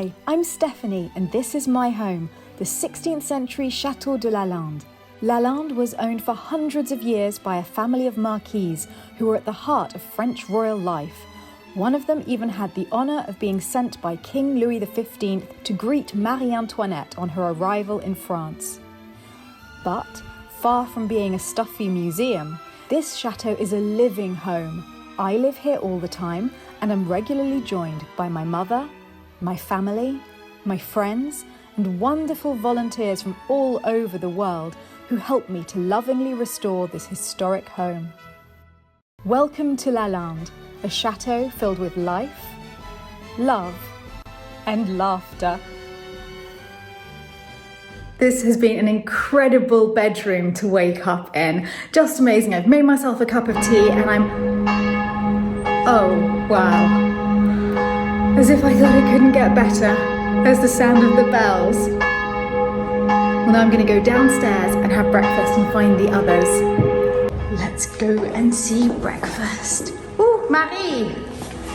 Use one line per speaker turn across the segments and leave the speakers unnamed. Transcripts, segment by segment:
Hi, I'm Stephanie and this is my home, the 16th century Chateau de Lalande. Lalande was owned for hundreds of years by a family of marquises who were at the heart of French royal life. One of them even had the honour of being sent by King Louis XV to greet Marie Antoinette on her arrival in France. But, far from being a stuffy museum, this chateau is a living home. I live here all the time and am regularly joined by my mother, my family, my friends, and wonderful volunteers from all over the world who help me to lovingly restore this historic home. Welcome to Lalande, a chateau filled with life, love, and laughter. This has been an incredible bedroom to wake up in. Just amazing. I've made myself a cup of tea and oh, wow. As if I thought it couldn't get better. There's the sound of the bells. Well, now I'm going to go downstairs and have breakfast and find the others. Let's go and see breakfast. Ooh, Marie!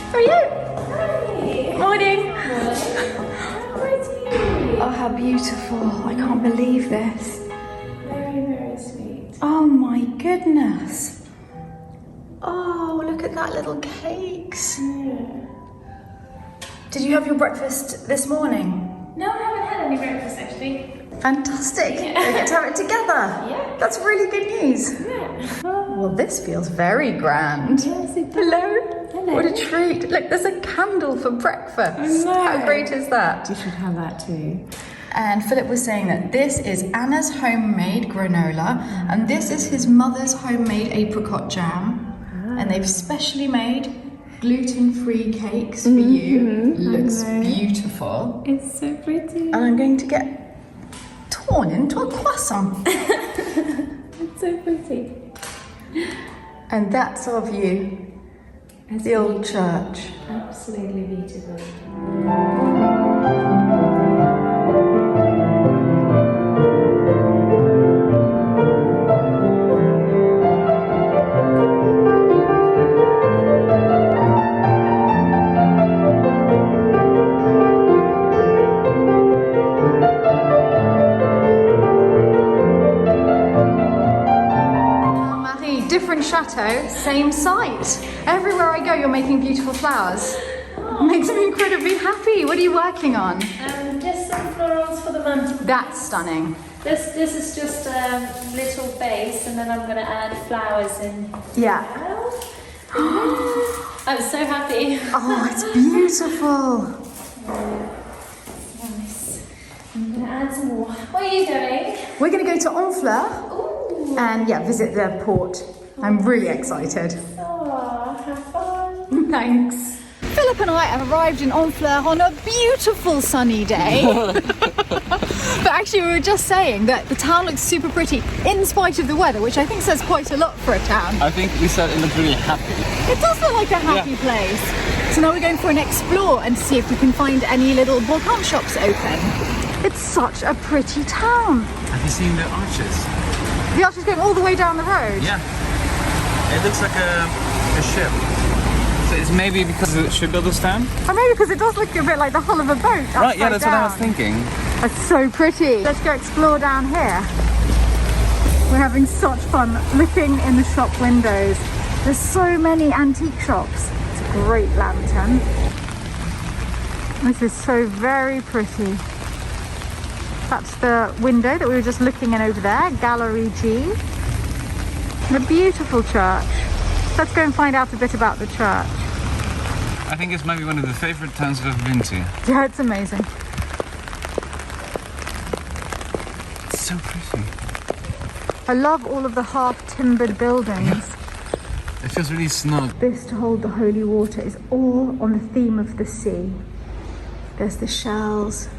How are you?
Hi!
Morning!
How pretty!
Oh, how beautiful. I can't believe this.
Very, very sweet.
Oh my goodness. Oh, look at that little cakes.
Yeah.
Did you have your breakfast this morning?
No, I haven't had any breakfast actually.
Fantastic.
Yeah.
We get to have it together.
Yeah.
That's really good news.
Yeah.
Well, this feels very grand.
Yes, it does.
Hello.
Hello.
What a treat. Look, there's a candle for breakfast.
I know.
How great is that?
You should have that too.
And Philipp was saying that this is Anna's homemade granola and this is his mother's homemade apricot jam. And they've specially made gluten-free cakes for you. Looks beautiful.
It's so pretty.
And I'm going to get torn into a croissant.
It's so pretty.
And that's our view.
It's
The old church.
absolutely beautiful.
Different chateau, same site. Everywhere I go, you're making beautiful flowers. Makes me incredibly happy. What are you working on?
Just some florals for the mantel.
That's stunning.
This is just a little base, and then I'm going to add flowers in.
Yeah.
I'm so happy.
Oh, it's beautiful.
Nice. I'm going to add some more. What are you doing?
We're going to go to Honfleur
Ooh.
and visit the port. I'm really excited.
Oh, have fun.
Thanks. Philip and I have arrived in Honfleur on a beautiful sunny day. But actually we were just saying that the town looks super pretty in spite of the weather, which I think says quite a lot for a town.
I think we said it looked really happy.
It does look like a happy place. So now we're going for an explore and see if we can find any little Balkan shops open. It's such a pretty town.
Have you seen the arches?
The arch is going all the way down the road.
Yeah. It looks like a ship. So it's maybe because of the shipbuilder's town?
Or maybe because it does look a bit like the hull of a boat.
Right, yeah, that's what I was
down.
thinking.
That's so pretty. Let's go explore down here. We're having such fun looking in the shop windows. There's so many antique shops. It's a great lantern. This is so very pretty. That's the window that we were just looking in over there, Gallery G. The beautiful church. Let's go and find out a bit about the church.
I think it's maybe one of the favorite towns I've ever been to.
Yeah, it's amazing.
It's so pretty.
I love all of the half-timbered buildings.
It feels really snug.
This to hold the holy water is all on the theme of the sea. There's the shells,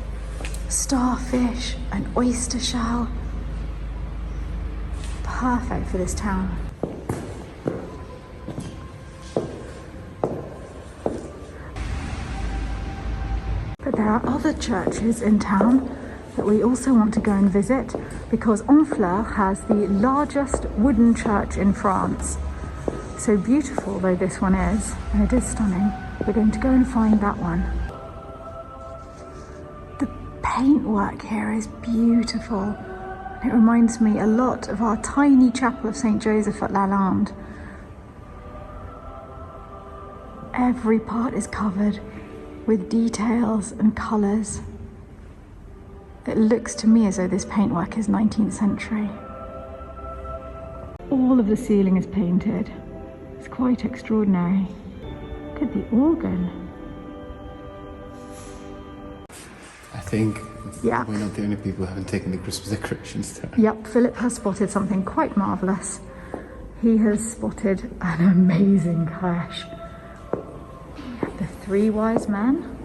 starfish, an oyster shell. Perfect for this town. But there are other churches in town that we also want to go and visit because Honfleur has the largest wooden church in France. So beautiful though this one is, and it is stunning, we're going to go and find that one. paintwork here is beautiful. It reminds me a lot of our tiny chapel of St. Joseph at Lalande. Every part is covered with details and colours. It looks to me as though this paintwork is 19th century. All of the ceiling is painted. It's quite extraordinary. Look at the organ.
I think
Yeah.
we're not the only people who haven't taken the Christmas decorations down.
Yep, Philip has spotted something quite marvellous. He has spotted an amazing crèche. The Three Wise Men.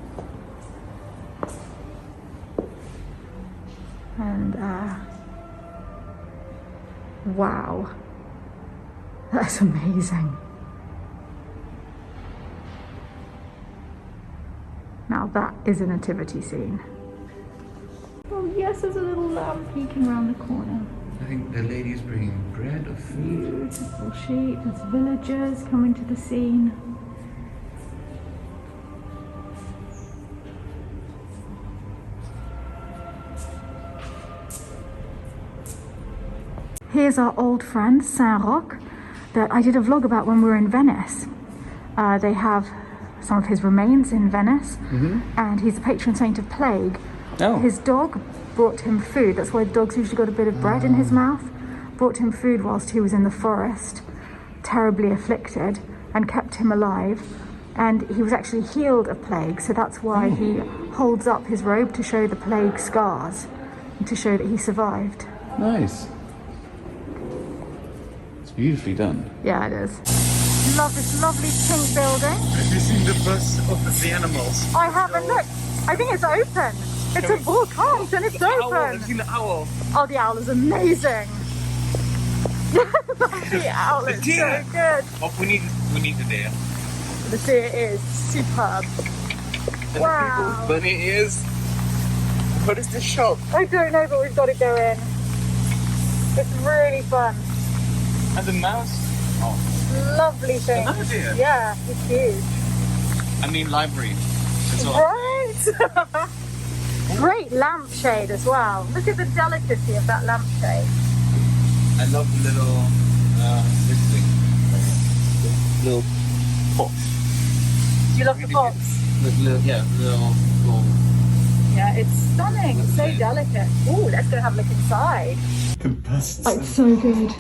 And wow, that's amazing. Now that is a nativity scene. Oh yes, there's a little lamb peeking around the corner.
I think the lady's bringing bread or food.
Beautiful sheep, there's villagers coming to the scene. Here's our old friend, Saint-Roch, that I did a vlog about when we were in Venice. They have some of his remains in Venice, and he's the patron saint of plague.
Oh.
His dog brought him food. That's why dogs usually got a bit of bread in his mouth. Brought him food whilst he was in the forest, terribly afflicted, and kept him alive. And he was actually healed of plague, so that's why he holds up his robe to show the plague scars, and to show that he survived.
Nice. It's beautifully done.
Yeah, it is. Love this lovely pink building.
Have you seen the bus of the animals?
I haven't looked. I think it's open. It's a volcano and it's open.
I've seen the owl.
Oh, the owl is amazing. The owl is so good.
Oh, we need the deer.
The deer is superb.
And
Wow.
the bunny ears. What is this shop?
I don't know, but we've got to go in. It's really fun.
And the mouse. Oh,
Lovely thing.
another deer.
Yeah, it's huge.
I mean library as well.
Right. Great lampshade as well. Look at the delicacy of that lampshade.
I love the little this thing. Little pot.
Do you love the box?
Little.
Yeah, it's stunning. It's so delicate. Oh, let's go have a look inside.
The busts.
Oh, it's so good.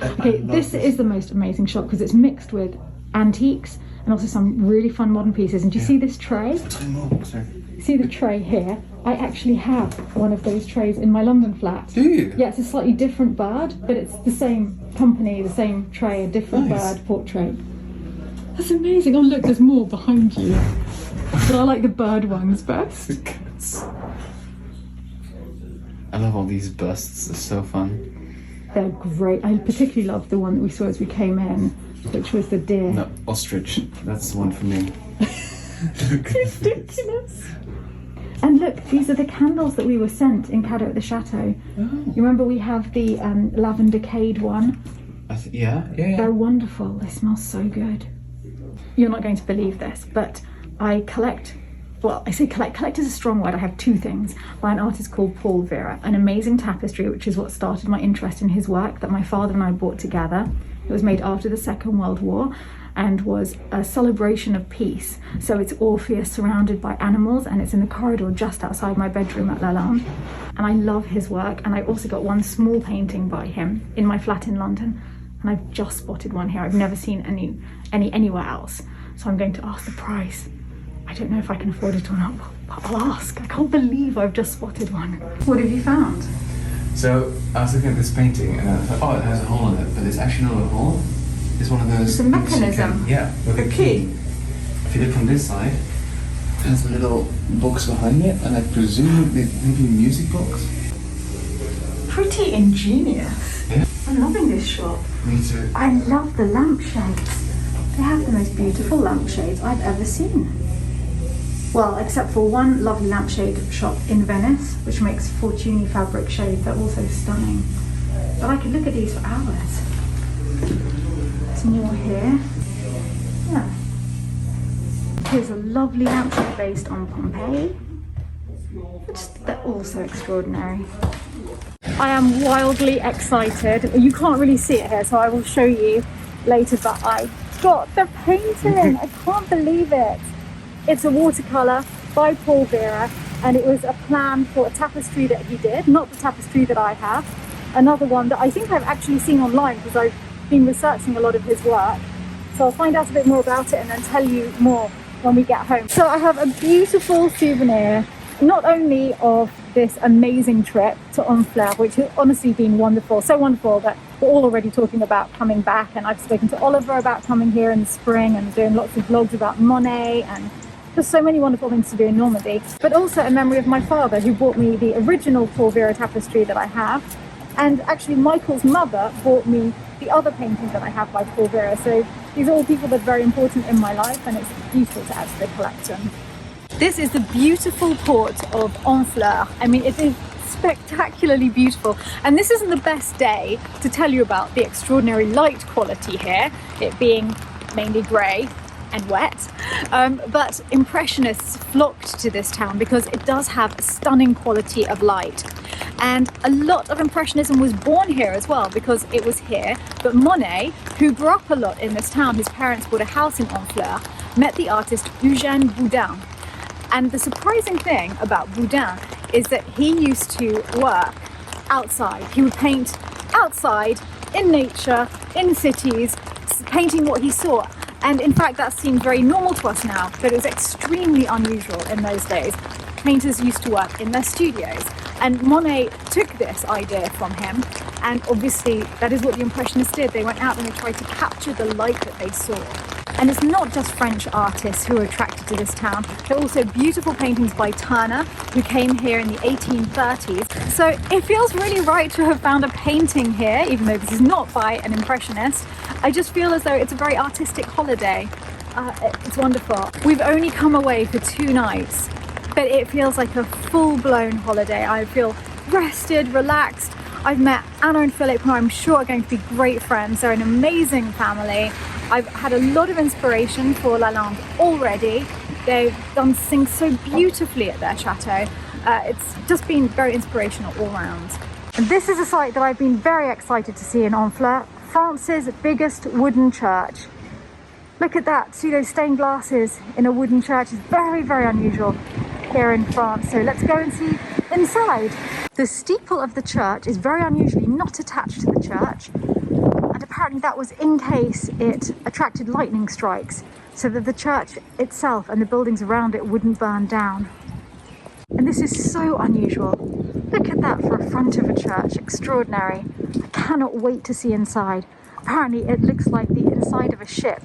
Okay, this is the most amazing shop because it's mixed with antiques and also some really fun modern pieces. And do you see this tray? See the tray here? I actually have one of those trays in my London flat.
Do you?
Yeah, it's a slightly different bird, but it's the same company, the same tray, a different bird portrait. That's amazing. Oh look, there's more behind you. But I like the bird ones best.
I love all these busts. They're so fun.
They're great. I particularly love the one that we saw as we came in, which was the deer.
No, ostrich. That's the one for me.
Ridiculous. And look, these are the candles that we were sent in Cadeau at the Chateau.
Oh.
You remember we have the lavender-cade one?
Yeah.
They're wonderful. They smell so good. You're not going to believe this, but I collect, well, I say collect is a strong word. I have two things by an artist called Paul Vera, an amazing tapestry, which is what started my interest in his work that my father and I bought together. It was made after the Second World War and was a celebration of peace. So it's Orpheus surrounded by animals, and it's in the corridor just outside my bedroom at Lalande. And I love his work, and I also got one small painting by him in my flat in London, and I've just spotted one here. I've never seen any anywhere else, so I'm going to ask the price. I don't know if I can afford it or not, but I'll ask. I can't believe I've just spotted one. What have you found?
So I was looking at this painting and I thought, oh, it has a hole in it, but it's actually not a hole. It's one of those.
It's a mechanism.
With a key. If you look from this side, there's a little box behind it, and I presume maybe a music box.
Pretty ingenious.
Yeah.
I'm loving this shop.
Me too.
I love the lampshades. They have the most beautiful lampshades I've ever seen. Well, except for one lovely lampshade shop in Venice, which makes Fortuny fabric shade. They're also stunning. But I could look at these for hours. There's more here. Yeah. Here's a lovely lampshade based on Pompeii. They're all so extraordinary. I am wildly excited. You can't really see it here, so I will show you later, but I got the painting. I can't believe it. It's a watercolour by Paul Vera, and it was a plan for a tapestry that he did, not the tapestry that I have. Another one that I think I've actually seen online because I've been researching a lot of his work. So I'll find out a bit more about it and then tell you more when we get home. So I have a beautiful souvenir, not only of this amazing trip to Honfleur, which has honestly been wonderful, so wonderful that we're all already talking about coming back, and I've spoken to Oliver about coming here in the spring and doing lots of vlogs about Monet and just so many wonderful things to do in Normandy. But also a memory of my father, who bought me the original Paul Vera tapestry that I have, and actually Michael's mother bought me the other painting that I have by Paul Vera. So these are all people that are very important in my life, and it's beautiful to add to the collection. This is the beautiful port of Honfleur. I mean, it is spectacularly beautiful, and this isn't the best day to tell you about the extraordinary light quality here, it being mainly grey and wet, but Impressionists flocked to this town because it does have a stunning quality of light. And a lot of Impressionism was born here as well, because it was here that Monet, who grew up a lot in this town, his parents bought a house in Honfleur, met the artist Eugène Boudin. And the surprising thing about Boudin is that he used to work outside. He would paint outside, in nature, in cities, painting what he saw. And in fact, that seems very normal to us now, but it was extremely unusual in those days. Painters used to work in their studios. And Monet took this idea from him, and obviously that is what the Impressionists did. They went out and they tried to capture the light that they saw. And it's not just French artists who are attracted to this town. There are also beautiful paintings by Turner, who came here in the 1830s. So it feels really right to have found a painting here, even though this is not by an Impressionist. I just feel as though it's a very artistic holiday. It's wonderful. We've only come away for 2 nights, but it feels like a full-blown holiday. I feel rested, relaxed. I've met Anna and Philipp, who I'm sure are going to be great friends. They're an amazing family. I've had a lot of inspiration for Lalande already. They've done things so beautifully at their chateau. It's just been very inspirational all round. And this is a site that I've been very excited to see in Honfleur, France's biggest wooden church. Look at that, see those stained glasses in a wooden church is very, very unusual here in France. So let's go and see inside. The steeple of the church is very unusually not attached to the church. And apparently that was in case it attracted lightning strikes, so that the church itself and the buildings around it wouldn't burn down. And this is so unusual. Look at that for a front of a church, extraordinary. I cannot wait to see inside. Apparently it looks like the inside of a ship,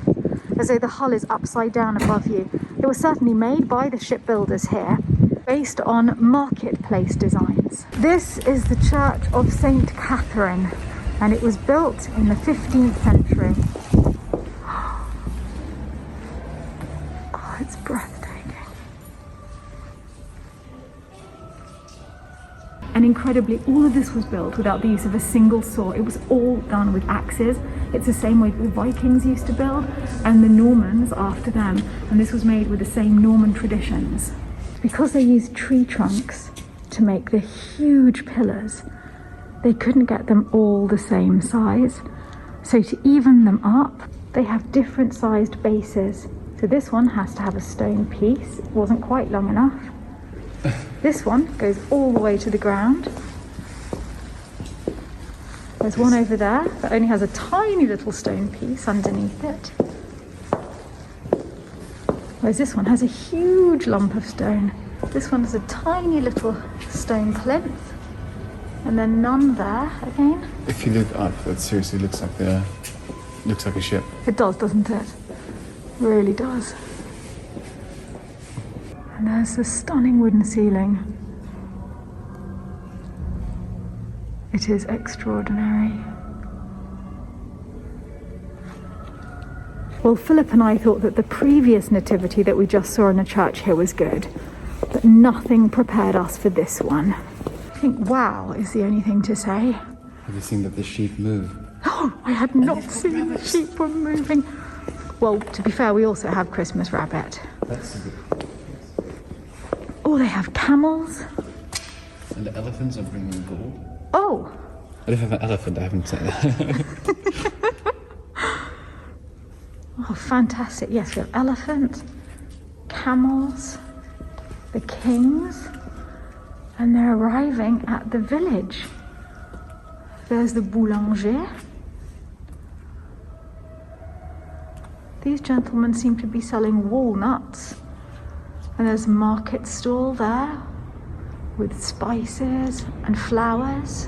as though the hull is upside down above you. It was certainly made by the shipbuilders here, based on marketplace designs. This is the Church of St. Catherine, and it was built in the 15th century. Oh, it's breathtaking. And incredibly, all of this was built without the use of a single saw. It was all done with axes. It's the same way the Vikings used to build, and the Normans after them. And this was made with the same Norman traditions. Because they used tree trunks to make the huge pillars, they couldn't get them all the same size. So to even them up, they have different sized bases. So this one has to have a stone piece. It wasn't quite long enough. This one goes all the way to the ground. There's one over there that only has a tiny little stone piece underneath it. Whereas this one has a huge lump of stone. This one has a tiny little stone plinth. And then none there again.
If you look up, that seriously looks like a ship.
It does, doesn't it? Really does. And there's the stunning wooden ceiling. It is extraordinary. Well, Philip and I thought that the previous nativity that we just saw in the church here was good, but nothing prepared us for this one. I think wow is the only thing to say.
Have you seen that the sheep move?
Oh, I had not seen the sheep were moving. Well, to be fair, we also have Christmas rabbit.
That's a good.
Oh, they have camels.
And the elephants are bringing gold.
Oh.
What if I have an elephant? I haven't said that.
Oh, fantastic. Yes, we have elephant, camels, the kings, and they're arriving at the village. There's the boulanger. These gentlemen seem to be selling walnuts. And there's a market stall there with spices and flowers.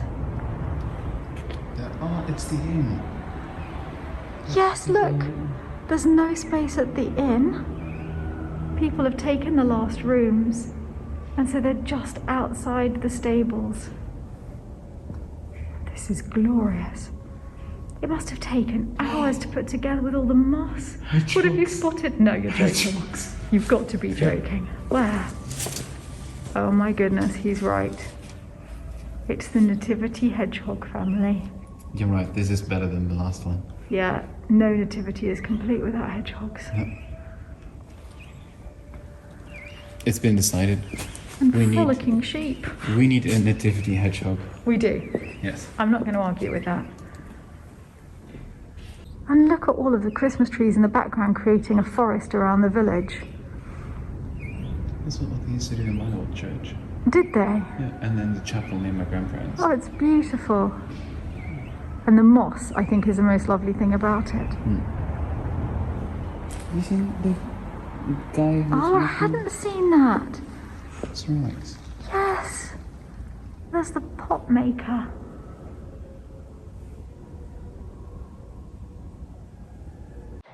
Oh, it's the inn.
Yes, look. There's no space at the inn. People have taken the last rooms, and so they're just outside the stables. This is glorious. It must have taken hours to put together with all the moss. What have you spotted? No, you're joking. You've got to be joking. Where? Oh my goodness, he's right. It's the nativity hedgehog family.
You're right, this is better than the last one.
Yeah, no nativity is complete without hedgehogs.
Yep. It's been decided.
And frolicking sheep.
We need a nativity hedgehog.
We do.
Yes.
I'm not going to argue with that. And look at all of the Christmas trees in the background creating a forest around the village.
That's what they used to do in my old church.
Did they?
Yeah, and then the chapel near my grandparents.
Oh, it's beautiful. And the moss, I think, is the most lovely thing about it.
You seen the guy who's
Oh, I hadn't seen that.
ceramics?
Yes. There's the pot maker.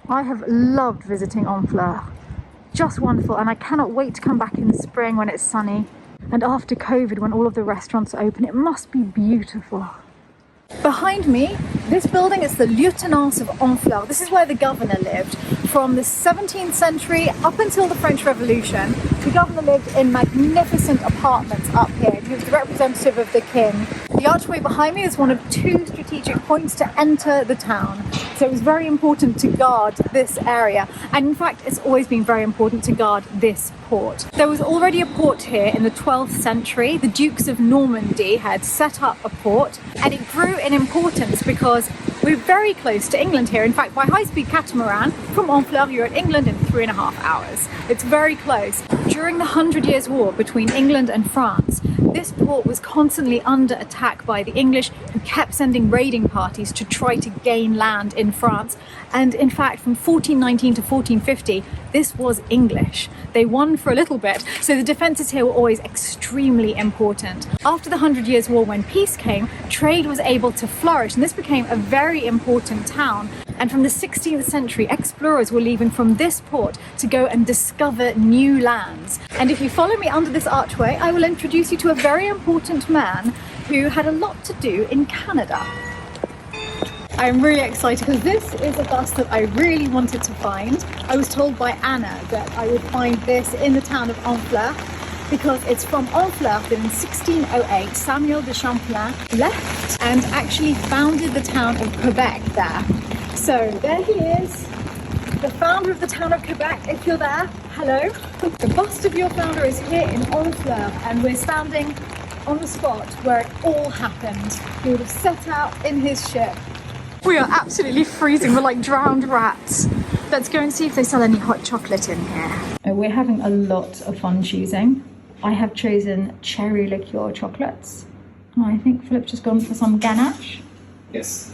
I have loved visiting Honfleur. Just wonderful, and I cannot wait to come back in the spring when it's sunny. And after COVID, when all of the restaurants are open, it must be beautiful. Behind me, this building is the Lieutenance of Honfleur. This is where the governor lived. From the 17th century up until the French Revolution, the governor lived in magnificent apartments up here. He was the representative of the king. The archway behind me is one of 2 strategic points to enter the town. So it was very important to guard this area. And in fact, it's always been very important to guard this port. There was already a port here in the 12th century. The Dukes of Normandy had set up a port, and it grew in importance because we're very close to England here. In fact, by high-speed catamaran from Honfleur, you're at England in 3.5 hours. It's very close. During the 100 Years' War between England and France, this port was constantly under attack by the English, who kept sending raiding parties to try to gain land in France. And in fact, from 1419 to 1450, this was English. They won for a little bit, so the defences here were always extremely important. After the 100 Years' War, when peace came, trade was able to flourish, and this became a very important town. And from the 16th century, explorers were leaving from this port to go and discover new lands. And if you follow me under this archway, I will introduce you to a very important man who had a lot to do in Canada. I'm really excited because this is a bust that I really wanted to find. I was told by Anna that I would find this in the town of Honfleur because it's from Honfleur that in 1608 Samuel de Champlain left and actually founded the town of Quebec there. So there he is, the founder of the town of Quebec. If you're there, hello. The bust of your founder is here in Honfleur, and we're standing on the spot where it all happened. He would have set out in his ship. We are absolutely freezing, we're like drowned rats. Let's go and see if they sell any hot chocolate in here. We're having a lot of fun choosing. I have chosen cherry liqueur chocolates. I think Philipp's just gone for some ganache.
Yes.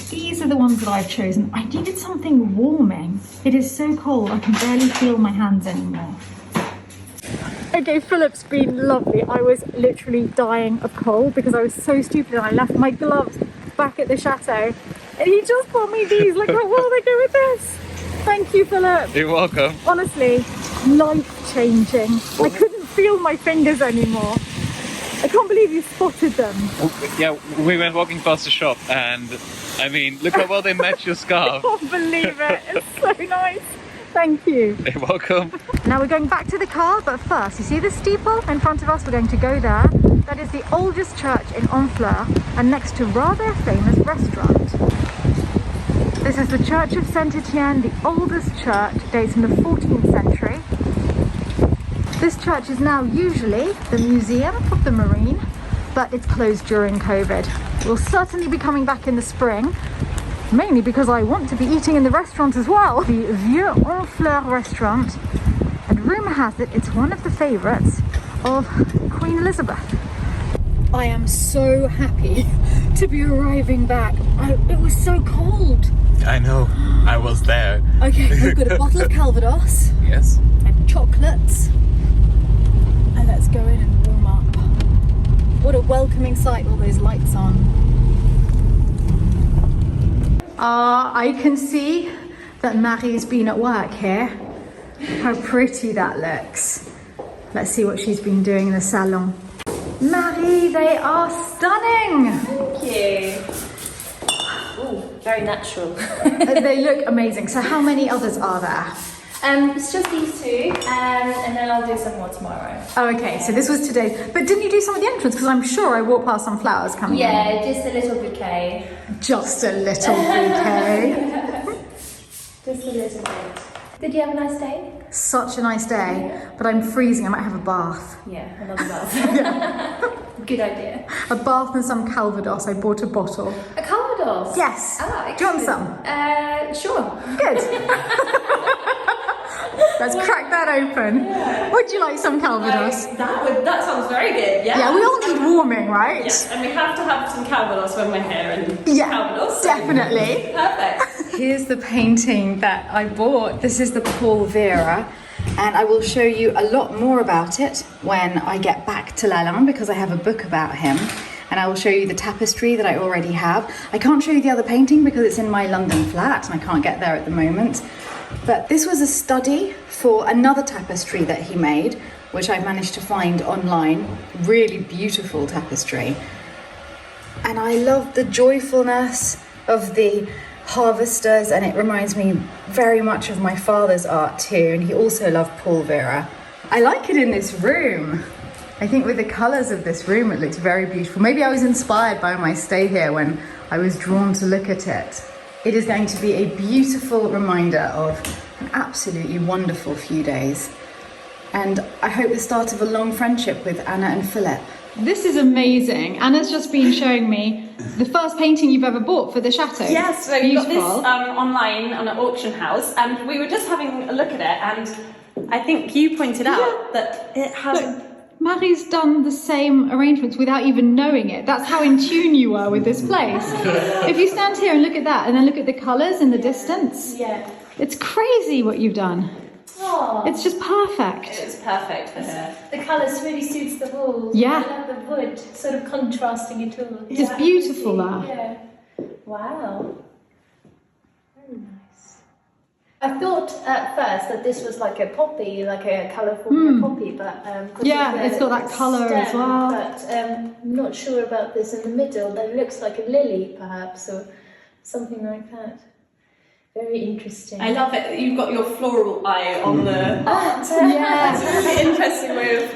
These are the ones that I've chosen. I needed something warming. It is so cold, I can barely feel my hands anymore. Okay, Philipp's been lovely. I was literally dying of cold because I was so stupid and I left my gloves back at the chateau. And he just bought me these. Look how well they go with this. Thank you, Philipp.
You're welcome.
Honestly, life-changing. I couldn't feel my fingers anymore. I can't believe you spotted them.
Yeah, we went walking past the shop and I mean, look how well they match your
I
scarf.
can't believe it. It's so nice. Thank you.
You're welcome.
Now we're going back to the car, but first, you see the steeple in front of us? We're going to go there. That is the oldest church in Honfleur and next to rather famous restaurant. This is the Church of Saint Etienne, the oldest church, dates from the 14th century. This church is now usually the Museum of the Marine, but it's closed during COVID. We'll certainly be coming back in the spring, mainly because I want to be eating in the restaurant as well. The Vieux Honfleur restaurant, and rumour has it it's one of the favourites of Queen Elizabeth. I am so happy to be arriving back. It was so cold.
I know, I was there.
Okay, we've got a bottle of Calvados.
Yes.
And chocolates. And let's go in and warm up. What a welcoming sight, all those lights on. I can see that Marie's been at work here. How pretty that looks. Let's see what she's been doing in the salon. Marie, they are stunning!
Thank you. Ooh, very natural.
They look amazing. So how many others are there?
It's just these two, and then I'll do some more tomorrow.
Oh, okay, so this was today. But didn't you do some at the entrance? Because I'm sure I walked past some flowers coming in.
Yeah, just a little bouquet.
Just a little bouquet.
Just a little bit. Did you have a nice day?
Such a nice day, but I'm freezing. I might have a bath.
Yeah, another bath. Good idea.
A bath and some Calvados. I bought a bottle.
A Calvados?
Yes.
Ah,
do you want some?
Sure.
Good. Let's crack that open.
Yeah.
Would you like some Calvados?
That sounds very good, yeah.
Yeah, we all need warming, right?
Yes, and we have to have some Calvados when we're here. And
yeah,
Calvados.
definitely.
Perfect.
Here's the painting that I bought. This is the Paul Vera, and I will show you a lot more about it when I get back to Lalande, because I have a book about him, and I will show you the tapestry that I already have. I can't show you the other painting because it's in my London flat and I can't get there at the moment. But this was a study for another tapestry that he made, which I've managed to find online. Really beautiful tapestry. And I love the joyfulness of the harvesters, and it reminds me very much of my father's art too, and he also loved Paul Vera. I like it in this room. I think with the colours of this room it looks very beautiful. Maybe I was inspired by my stay here when I was drawn to look at it. It is going to be a beautiful reminder of an absolutely wonderful few days, and I hope the start of a long friendship with Anna and Philipp. This is amazing. Anna's just been showing me the first painting you've ever bought for the chateau.
Yes, so we got this online on an auction house, and we were just having a look at it, and I think you pointed out that it has...
Marie's done the same arrangements without even knowing it. That's how in tune you are with this place. If you stand here and look at that, and then look at the colours in the distance, it's crazy what you've done.
Oh,
it's just perfect.
It's perfect for her. The colours really suits the walls.
Yeah.
I love the wood, sort of contrasting it all.
It's beautiful there.
Yeah. Wow. Very nice. I thought at first that this was like a poppy, like a colourful poppy, but
yeah, it's got that colour as well.
But I'm not sure about this in the middle. That looks like a lily, perhaps, or something like that. Very interesting. I love it. You've got your floral eye on the art.
Yeah,
it's a really interesting way of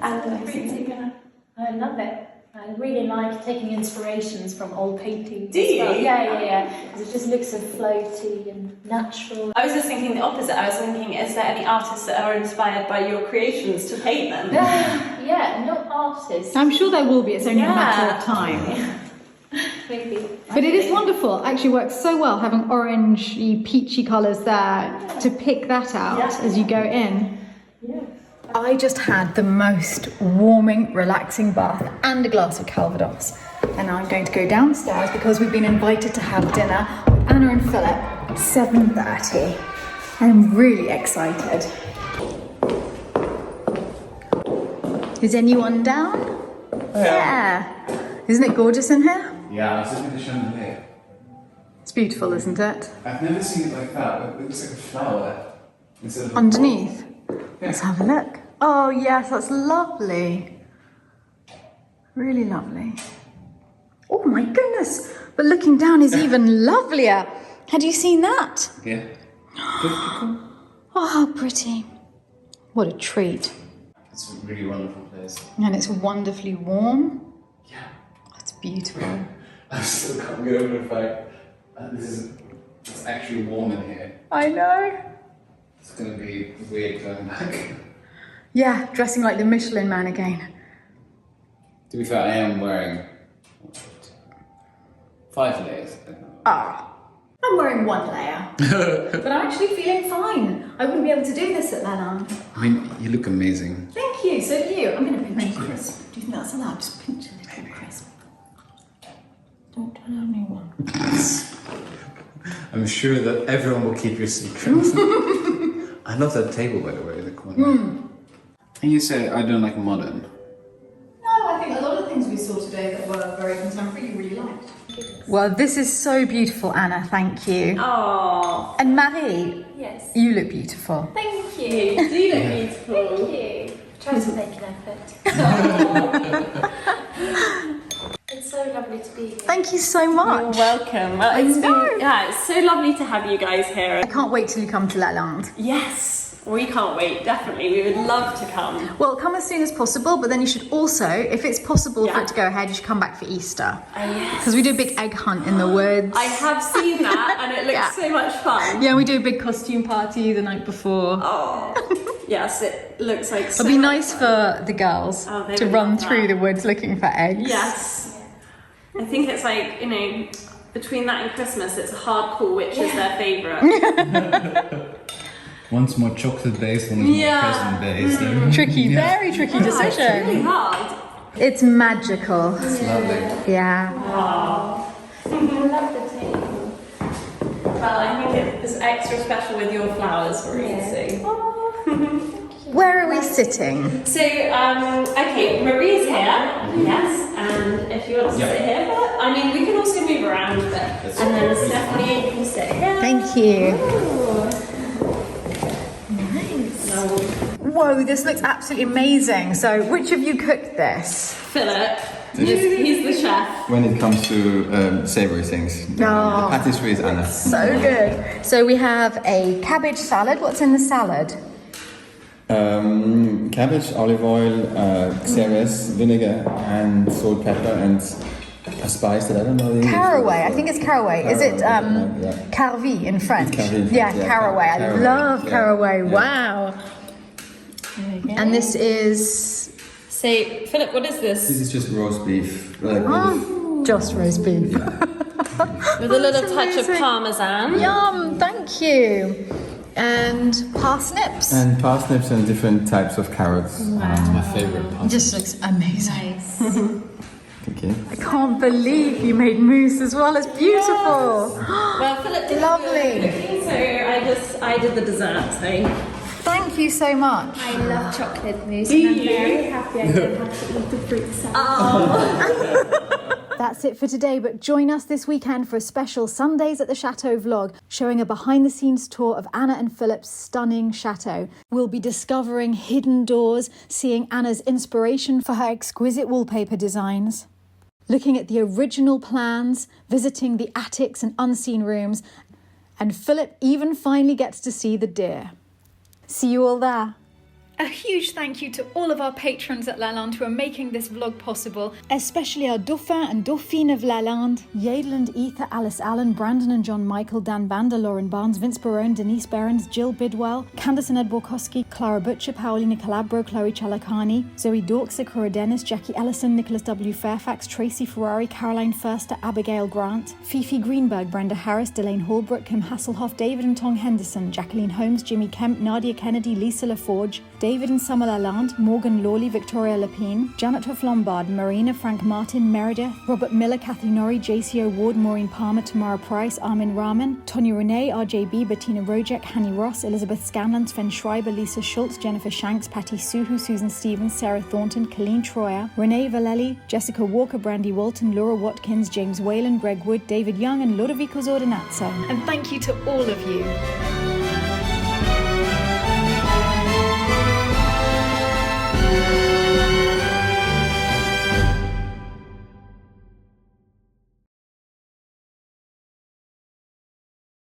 analysing. I love it. I really like taking inspirations from old paintings.
Do you?
Well. Yeah. Because it just looks so floaty and natural.
I was just thinking the opposite. I was thinking, is there any artists that are inspired by your creations to paint them?
Yeah, not artists.
I'm sure there will be. It's only a matter of time.
Maybe.
But it is wonderful. Actually works so well having orangey, peachy colours there to pick that out as you go in.
Yeah.
I just had the most warming, relaxing bath and a glass of Calvados. And now I'm going to go downstairs because we've been invited to have dinner with Anna and Philipp at 7:30. I'm really excited. Is anyone down? Yeah. Isn't it gorgeous in here?
Yeah, it's just with the chandelier.
It's beautiful, isn't it?
I've never seen it like that. It looks like a flower instead of a
Underneath.
Yeah.
Let's have a look. Oh yes, that's lovely. Really lovely. Oh my goodness. But looking down is even lovelier. Had you seen that?
Yeah.
Oh, how pretty. What a treat.
It's a really wonderful place.
And it's wonderfully warm.
Yeah.
It's beautiful.
I still can't get over the fact that it's actually warm in here.
I know.
It's going to be weird going back.
Yeah, dressing like the Michelin man again.
To be fair, I am wearing 5 layers.
Ah. I'm wearing 1 layer. But I'm actually feeling fine. I wouldn't be able to do this at Lalande.
I mean, you look amazing.
Thank you, so do you. I'm going to pinch a crisp. Do you think that's allowed? Just pinch a little crisp. Don't tell anyone.
I'm sure that everyone will keep your secrets. I love that table, by the way, in the corner. And you say I don't like modern.
No, I think a lot of things we saw today that were very contemporary you really liked. Well, this is so beautiful, Anna. Thank you.
Oh,
And Marie,
Yes.
you look beautiful.
Thank you.
you do look beautiful.
Thank you. Try to make an effort. It's so lovely to be here.
Thank you so
You're
much.
welcome. Well, it's so lovely to have you guys here.
I can't wait till you come to Lalande.
Yes, we can't wait. Definitely, we would love to come.
Well, come as soon as possible, but then you should also, if it's possible for
Yeah.
it to go ahead, you should come back for Easter.
Yes.
Because we do a big egg hunt in the woods.
I have seen that, and it looks
Yeah.
so much fun.
Yeah, we do a big costume party the night before.
Oh, yes, it looks like. So
It'll be
much
nice
fun.
for the girls
Oh, they
to
would
run
love
through
that.
the woods looking for eggs.
Yes. I think it's like, between that and Christmas, it's hardcore which is their favourite.
One's more chocolate based, one is more present based.
Tricky, very tricky
It's really
decision.
hard.
It's magical.
It's lovely.
Yeah.
I love the table.
Well, I think it is extra special with your flowers, Marie. So.
Where are we sitting?
So, okay, Marie's here, yes, and if you want to sit here, but I mean, we can also move around a bit. And then Stephanie, you can sit here.
Thank you.
Nice.
Whoa, this looks absolutely amazing. So, which of you cooked this?
Philip, he's the chef.
When it comes to savory things, the patisserie is Anna.
So good. So we have a cabbage salad. What's in the salad?
Cabbage, olive oil, ceres, vinegar, and salt, pepper, and a spice that I don't know the English
Caraway.
word
I
for.
think it's caraway. Is it carvi in French?
It's carvi,
Yeah,
yeah,
caraway. I
caraway,
love
yeah,
caraway.
yeah.
Wow. And this is
So, Philip, what is
This
this?
is just roast beef. Like
just roast beef.
With a little touch of
amazing.
parmesan.
Yum, thank you. And parsnips.
and parsnips and different types of carrots. It's my favorite
It
parsnip.
just looks amazing.
Nice.
Thank you.
I can't believe you made mousse as well. It's beautiful.
Well, Philip did
Lovely.
the cooking, so I did the dessert. So.
Thank you so much.
I love chocolate mousse.
Do
and I'm
you?
very happy I don't have to eat the fruit salad.
That's it for today, but join us this weekend for a special Sundays at the Chateau vlog, showing a behind-the-scenes tour of Anna and Philip's stunning chateau. We'll be discovering hidden doors, seeing Anna's inspiration for her exquisite wallpaper designs, looking at the original plans, visiting the attics and unseen rooms, and Philip even finally gets to see the deer. See you all there. A huge thank you to all of our patrons at Lalande who are making this vlog possible, especially our Dauphin and Dauphine of Lalande, Yadel and Ether, Alice Allen, Brandon and John Michael, Dan Bander, Lauren Barnes, Vince Barone, Denise Behrens, Jill Bidwell, Candace and Ed Borkowski, Clara Butcher, Paolina Calabro, Chloe Chalakani, Zoe Dork, Sakura Dennis, Jackie Ellison, Nicholas W. Fairfax, Tracy Ferrari, Caroline Förster, Abigail Grant, Fifi Greenberg, Brenda Harris, Delane Hallbrook, Kim Hasselhoff, David and Tong Henderson, Jacqueline Holmes, Jimmy Kemp, Nadia Kennedy, Lisa LaForge, David and Summer Lalande, Morgan Lawley, Victoria Lapine, Janet Hoff Lombard, Marina, Frank Martin, Meredith, Robert Miller, Kathy Norrie, JC Ward, Maureen Palmer, Tamara Price, Armin Rahman, Tonya Renee, RJB, Bettina Rojek, Hanny Ross, Elizabeth Scanlon, Sven Schreiber, Lisa Schultz, Jennifer Shanks, Patty Suhu, Susan Stevens, Sarah Thornton, Colleen Troyer, Renee Valelli, Jessica Walker, Brandy Walton, Laura Watkins, James Whalen, Greg Wood, David Young and Ludovico Zordanazzo. And thank you to all of you.